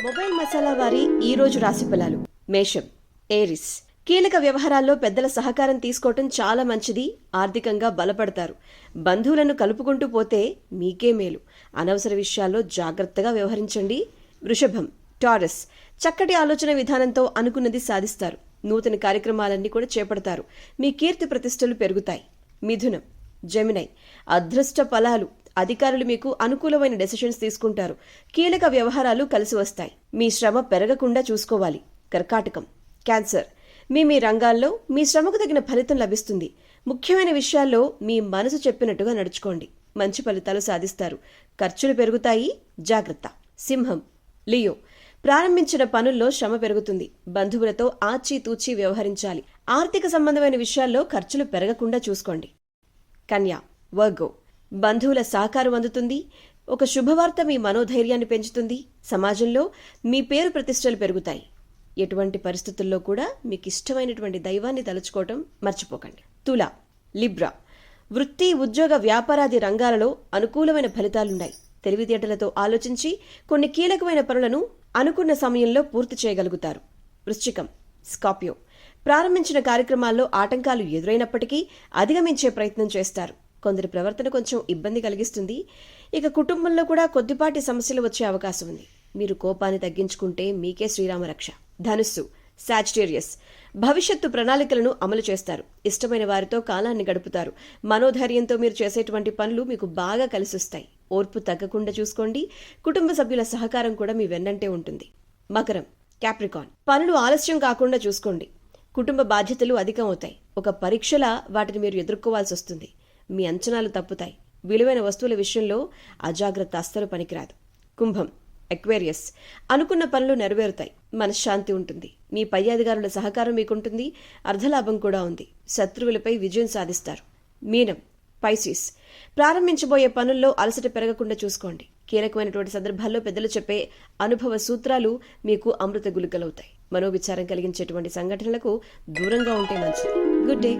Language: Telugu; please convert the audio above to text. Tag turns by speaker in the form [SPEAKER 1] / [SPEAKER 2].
[SPEAKER 1] మొబైల్ మసాలా వారి ఈ రోజు రాశి ఫలాలు. మేషం, ఏరిస్. కీలక వ్యవహారాల్లో పెద్దల సహకారం తీసుకోవటం చాలా మంచిది. ఆర్థికంగా బలపడతారు. బంధువులను కలుపుకుంటూ పోతే మీకే మేలు. అనవసర విషయాల్లో జాగ్రత్తగా వ్యవహరించండి. వృషభం, టారస్. చక్కటి ఆలోచన విధానంతో అనుకున్నది సాధిస్తారు. నూతన కార్యక్రమాలన్నీ కూడా చేపడతారు. మీ కీర్తి ప్రతిష్టలు పెరుగుతాయి. మిథునం, జెమినై. అదృష్ట ఫలాలు. అధికారులు మీకు అనుకూలమైన డెసిషన్స్ తీసుకుంటారు. కీలక వ్యవహారాలు కలిసి వస్తాయి. మీ శ్రమ పెరగకుండా చూసుకోవాలి. కర్కాటకం, క్యాన్సర్. మీ రంగాల్లో మీ శ్రమకు తగిన ఫలితం లభిస్తుంది. ముఖ్యమైన విషయాల్లో మీ మనసు చెప్పినట్టుగా నడుచుకోండి. మంచి ఫలితాలు సాధిస్తారు. ఖర్చులు పెరుగుతాయి. జాగ్రత్త. సింహం, లియో. ప్రారంభించిన పనుల్లో శ్రమ పెరుగుతుంది. బంధువులతో ఆచితూచి వ్యవహరించాలి. ఆర్థిక సంబంధమైన విషయాల్లో ఖర్చులు పెరగకుండా చూసుకోండి. కన్యా, వర్గో. బంధువుల సహకారం అందుతుంది. ఒక శుభవార్త మీ మనోధైర్యాన్ని పెంచుతుంది. సమాజంలో మీ పేరు ప్రతిష్టలు పెరుగుతాయి. ఎటువంటి పరిస్థితుల్లో కూడా మీకు ఇష్టమైనటువంటి దైవాన్ని తలుచుకోవటం మర్చిపోకండి. తుల, లిబ్రా. వృత్తి, ఉద్యోగ, వ్యాపారాది రంగాలలో అనుకూలమైన ఫలితాలున్నాయి. తెలివితేటలతో ఆలోచించి కొన్ని కీలకమైన పనులను అనుకున్న సమయంలో పూర్తి చేయగలుగుతారు. వృశ్చికం, స్కార్పియో. ప్రారంభించిన కార్యక్రమాల్లో ఆటంకాలు ఎదురైనప్పటికీ అధిగమించే ప్రయత్నం చేస్తారు. కొందరి ప్రవర్తన కొంచెం ఇబ్బంది కలిగిస్తుంది. ఇక కుటుంబంలో కూడా కొద్దిపాటి సమస్యలు వచ్చే అవకాశం ఉంది. మీరు కోపాన్ని తగ్గించుకుంటే మీకే శ్రీరామరక్ష. ధనుస్సు, సాజిటేరియస్. భవిష్యత్తు ప్రణాళికలను అమలు చేస్తారు. ఇష్టమైన వారితో కాలాన్ని గడుపుతారు. మనోధైర్యంతో మీరు చేసేటువంటి పనులు మీకు బాగా కలిసొస్తాయి. ఓర్పు తగ్గకుండా చూసుకోండి. కుటుంబ సభ్యుల సహకారం కూడా మీ వెన్నంటే ఉంటుంది. మకరం, క్యాప్రికాన్. పనులు ఆలస్యం కాకుండా చూసుకోండి. కుటుంబ బాధ్యతలు అధికం అవుతాయి. ఒక పరీక్షలా వాటిని మీరు ఎదుర్కోవాల్సి వస్తుంది. మీ అంచనాలు తప్పుతాయి. విలువైన వస్తువుల విషయంలో అజాగ్రత్త అస్సలు పనికిరాదు. కుంభం, ఎక్వేరియస్. అనుకున్న పనులు నెరవేరుతాయి. మనశ్శాంతి ఉంటుంది. మీ పై అధికారుల సహకారం మీకుంటుంది. అర్ధలాభం కూడా ఉంది. శత్రువులపై విజయం సాధిస్తారు. మీనం, పైసిస్. ప్రారంభించబోయే పనుల్లో అలసట పెరగకుండా చూసుకోండి. కీలకమైనటువంటి సందర్భాల్లో పెద్దలు చెప్పే అనుభవ సూత్రాలు మీకు అమృత గుళికలవుతాయి. మనోవిచారం కలిగించేటువంటి సంఘటనలకు దూరంగా ఉంటే మంచిది. Good day.